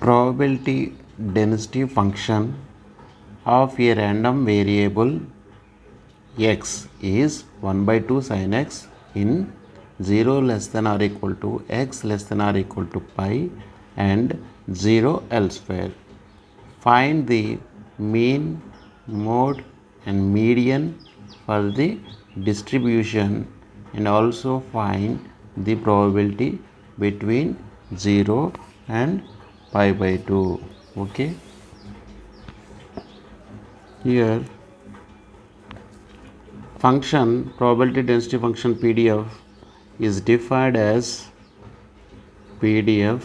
probability density function of a random variable x is 1 by 2 sin x in 0 less than or equal to x less than or equal to pi and 0 elsewhere. Find the mean, mode and median for the distribution and also find the probability between 0 and pi by 2. Okay, here function probability density function PDF is defined as PDF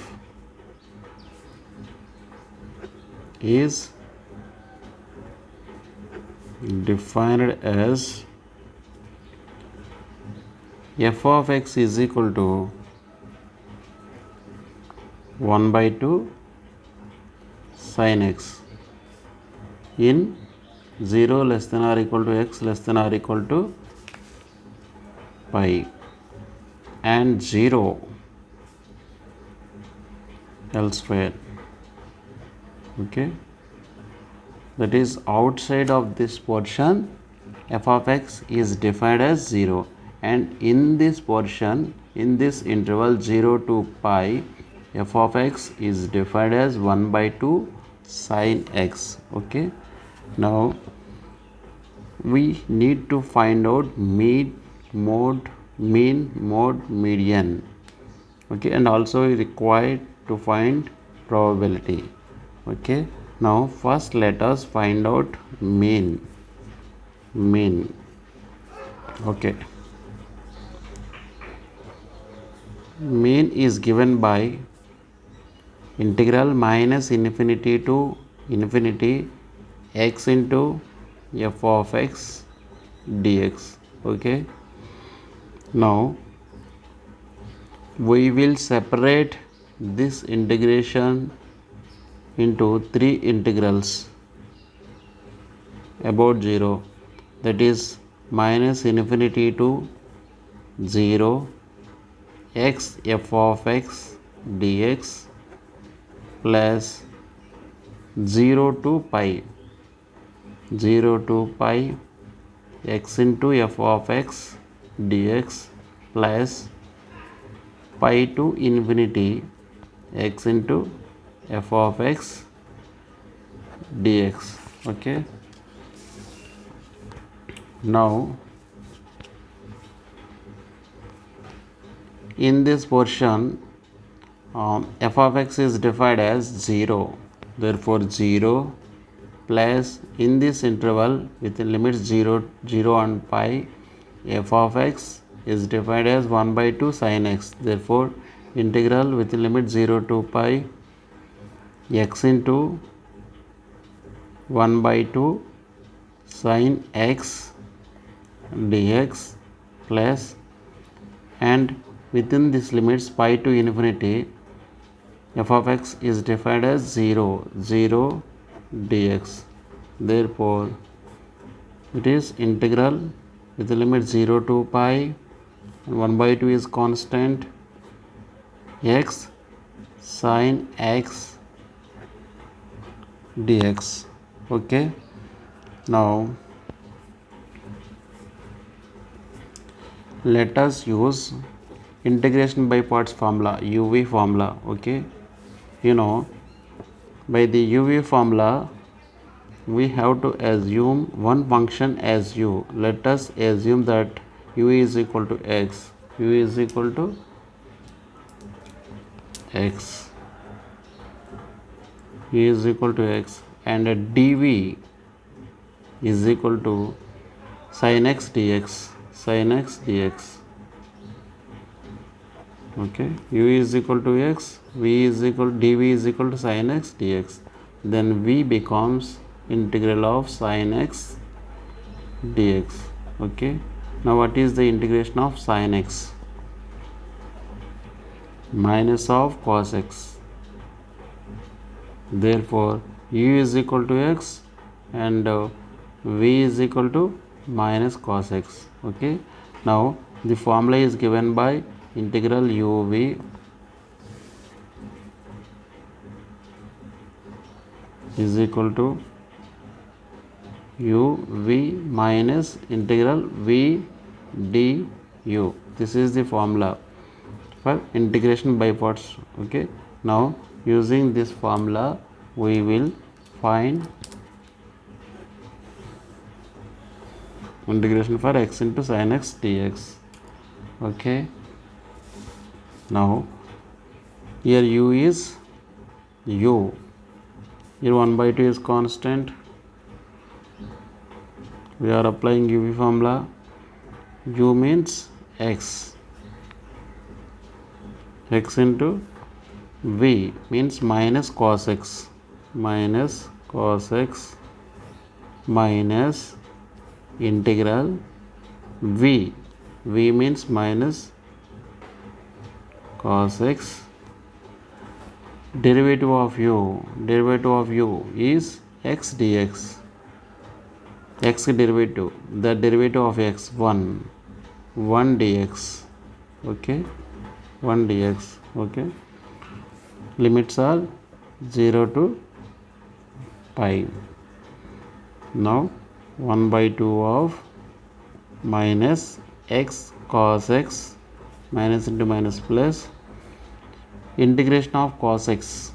is defined as f of x is equal to 1 by 2 sin x in 0 less than or equal to x less than or equal to pi and 0 elsewhere. Okay, that is outside of this portion f of x is defined as 0, and in this portion, in this interval 0 to pi, f of x is defined as 1 by 2 sin x. Okay, now we need to find out mean, mode, median. Okay, and also required to find probability. Okay, now first let us find out mean. Okay, mean is given by integral minus infinity to infinity x into f of x dx. Okay, now we will separate this integration into three integrals about 0, that is minus infinity to 0 x f of x dx plus 0 to pi x into f of x dx plus pi to infinity x into f of x dx. Okay, now in this portion f of x is defined as 0, therefore 0 plus in this interval with the limits 0 and pi, f of x is defined as 1 by 2 sin x, therefore integral with the limit 0 to pi x into 1 by 2 sin x dx plus, and within this limits pi to infinity, f of x is defined as 0 dx, therefore it is integral with the limit 0 to pi and 1 by 2 is constant x sin x dx. Okay, now let us use integration by parts formula, UV formula. Okay, you know, by the UV formula we have to assume one function as u. Let us assume that u is equal to x, u is equal to x, u is equal to x, and dv is equal to sin x dx, okay, u is equal to x, dv is equal to sin x dx, then v becomes integral of sin x dx. Okay, now what is the integration of sin x? Minus of cos x, therefore u is equal to x and v is equal to minus cos x. Okay, now the formula is given by integral uv is equal to u v minus integral v du. This is the formula for integration by parts. Okay, now using this formula we will find integration for x into sin x dx. Okay, now here u is u, here 1 by 2 is constant. We are applying uv formula. U means x, x into v means minus cos x, minus cos x minus integral v, v means minus cos x, derivative of u is x dx, x derivative, the derivative of x 1 dx. Okay, 1 dx. Okay, limits are 0 to pi. Now 1 by 2 of minus x cos x, minus into minus plus, integration of cos x,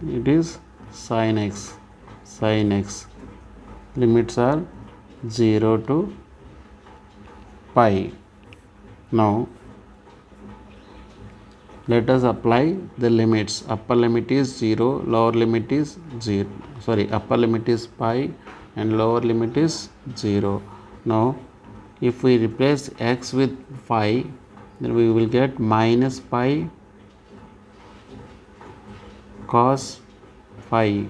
it is sin x, sin x, limits are 0 to pi. Now let us apply the limits. Upper limit is 0, lower limit is 0, upper limit is pi and lower limit is 0. Now if we replace x with phi, then we will get minus pi cos phi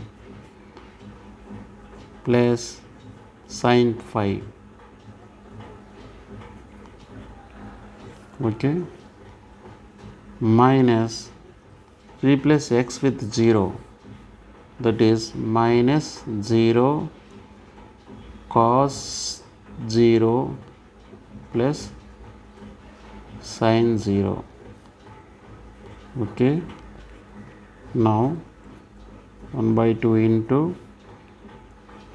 plus sin phi. Okay, minus, replace x with 0, that is minus 0 cos 0 plus sin 0. Okay, now 1 by 2 into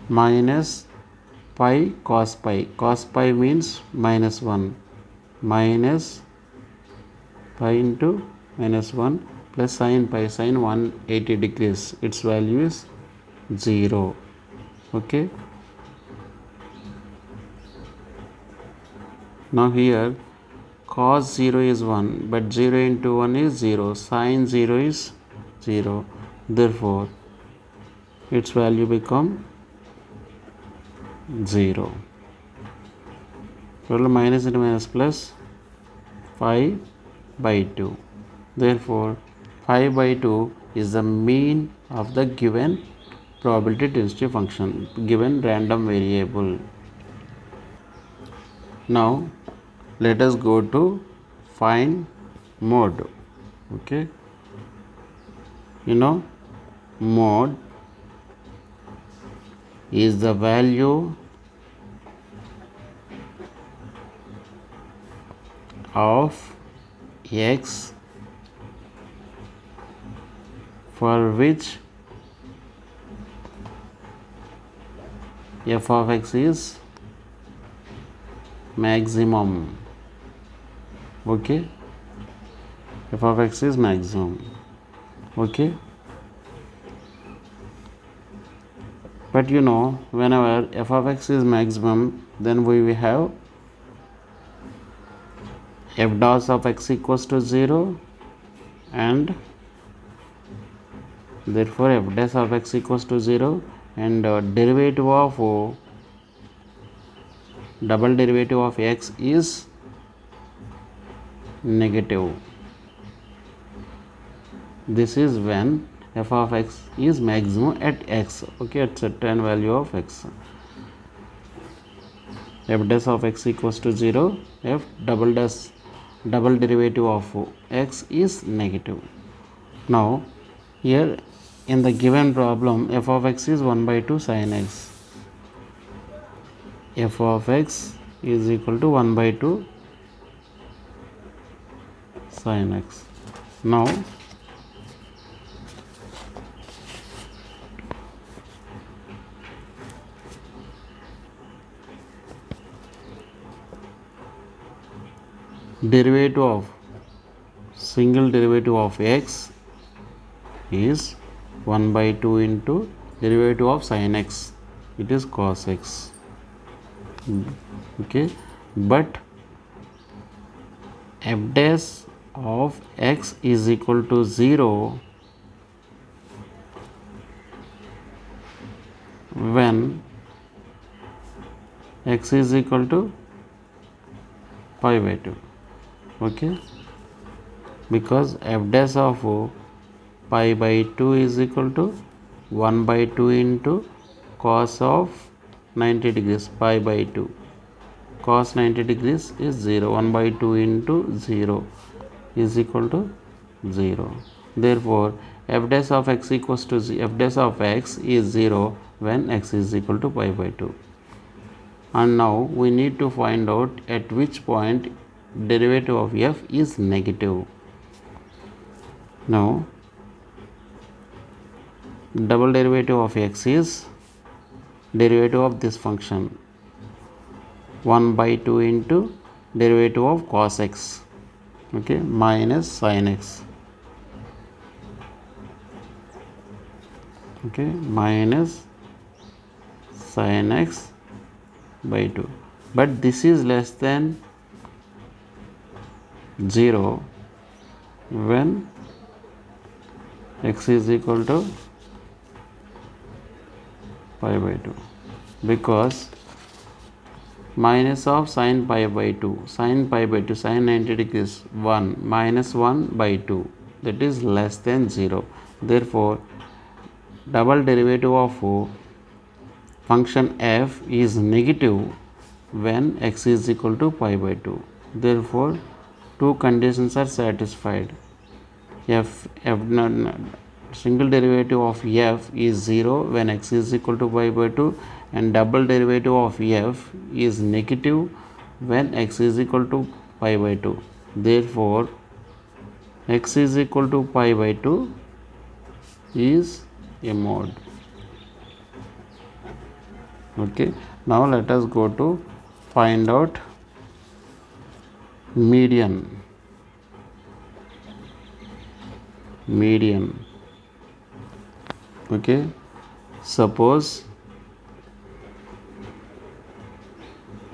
minus pi cos pi, cos pi means minus 1, minus pi into minus 1 plus sin pi, sin 180 degrees, its value is 0. Okay, now here cos 0 is 1, but 0 into 1 is 0, sin 0 is 0, therefore its value become 0. Well, minus into minus plus 5 by 2. Therefore 5 by 2 is the mean of the given probability density function, given random variable. Now let us go to find mode. Okay, you know, mode is the value of x for which f of x is maximum. Okay, f of x is maximum. Okay, but you know, whenever f of x is maximum, then we will have f dash of x equals to 0, and therefore f dash of x equals to 0, and derivative of double derivative of x is negative. This is when f of x is maximum at x. Okay, at certain value of x. F dash of x equals to 0, f double derivative of x is negative. Now here in the given problem, f of x is 1 by 2 sin x. F of x is equal to 1 by 2 sin x. Now derivative of single derivative of x is 1 by 2 into derivative of sin x, it is cos x. Okay, but f dash of x is equal to 0 when x is equal to pi by 2. Okay, because f dash of pi by 2 is equal to 1 by 2 into cos of 90 degrees pi by 2. Cos 90 degrees is 0. 1 by 2 into 0 is equal to 0. Therefore, f dash of x equals to f dash of x is 0 when x is equal to pi by 2. And now we need to find out at which point derivative of f is negative. Now, double derivative of x is derivative of this function 1 by 2 into derivative of cos x, okay, minus sin x, okay, minus sin x by 2. But this is less than 0 when x is equal to pi by 2, because minus of sin pi by 2, sin pi by 2, sin 90 degrees 1 minus 1 by 2, that is less than 0. Therefore, double derivative of function f is negative when x is equal to pi by 2. Therefore, two conditions are satisfied. Single derivative of f is 0 when x is equal to pi by 2, and double derivative of f is negative when x is equal to pi by 2. Therefore, x is equal to pi by 2 is a mode. Okay, now let us go to find out median. Okay, suppose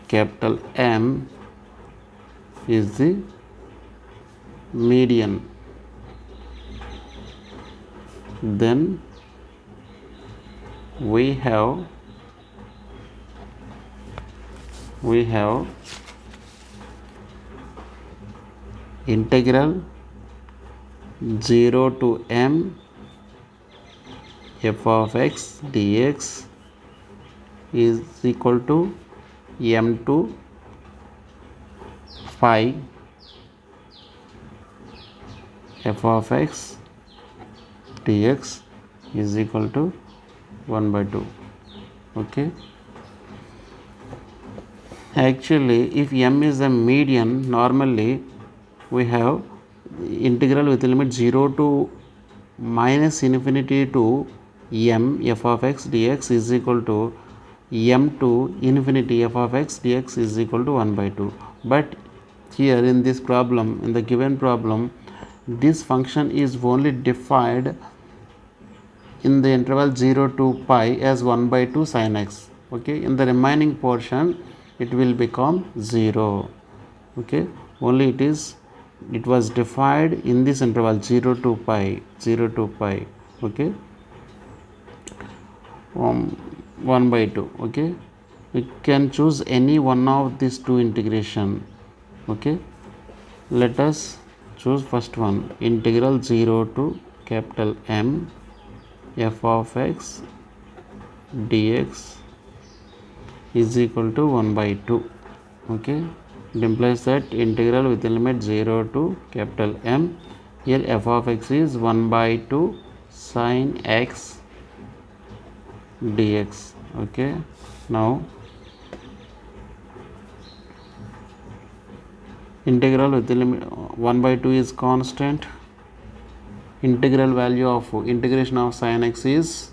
capital M is the median, then we have integral 0 to m f of x dx is equal to m to phi f of x dx is equal to 1 by 2. Okay, actually if m is the median, normally we have integral with limit 0 to minus infinity to m f of x dx is equal to m to infinity f of x dx is equal to 1 by 2. But here in this problem, in the given problem, this function is only defined in the interval 0 to pi as 1 by 2 sin x. Okay, in the remaining portion it will become 0. Okay, only it was defined in this interval 0 to pi. Okay, 1 by 2. Okay, we can choose any one of these two integration. Okay, let us choose first one, integral 0 to capital M f of x dx is equal to 1 by 2. Okay, it implies that integral with the limit 0 to capital M, here f of x is 1 by 2 sin x dx. Okay, now integral with the limit 1 by 2 is constant. Integral value of integration of sin x is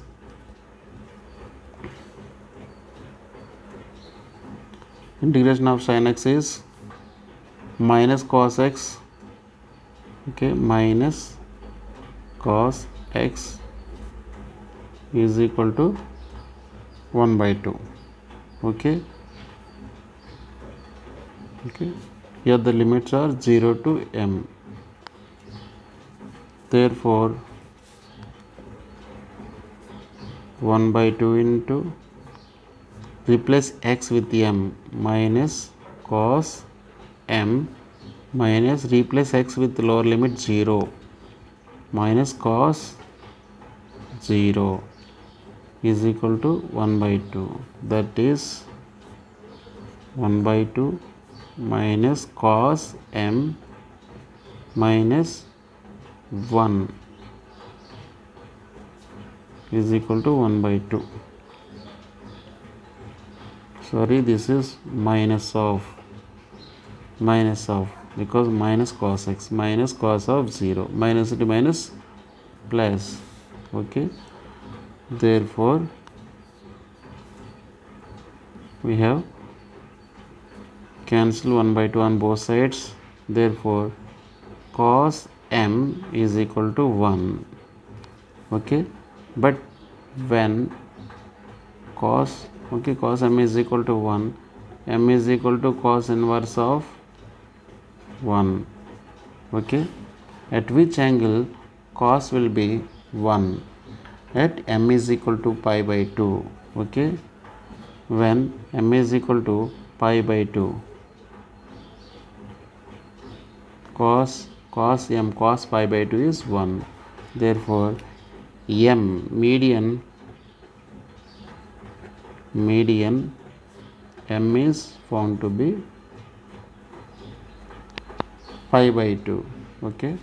minus cos x, okay, minus cos x is equal to 1 by 2. Okay, here the limits are 0 to m. Therefore 1 by 2 into, replace x with m, minus cos m, minus replace x with lower limit 0, minus cos 0 is equal to 1 by 2. That is 1 by 2 minus cos m minus 1 is equal to 1 by 2. Sorry, this is minus of because minus cos x, minus cos of 0, minus into minus plus. Okay, therefore we have cancel 1 by 2 on both sides. Therefore cos m is equal to 1. Okay, but when cos m is equal to 1, m is equal to cos inverse of 1. Okay, at which angle cos will be 1? At m is equal to pi by 2. Okay, when m is equal to pi by 2, cos pi by 2 is 1. Therefore median m is found to be pi by 2. Okay.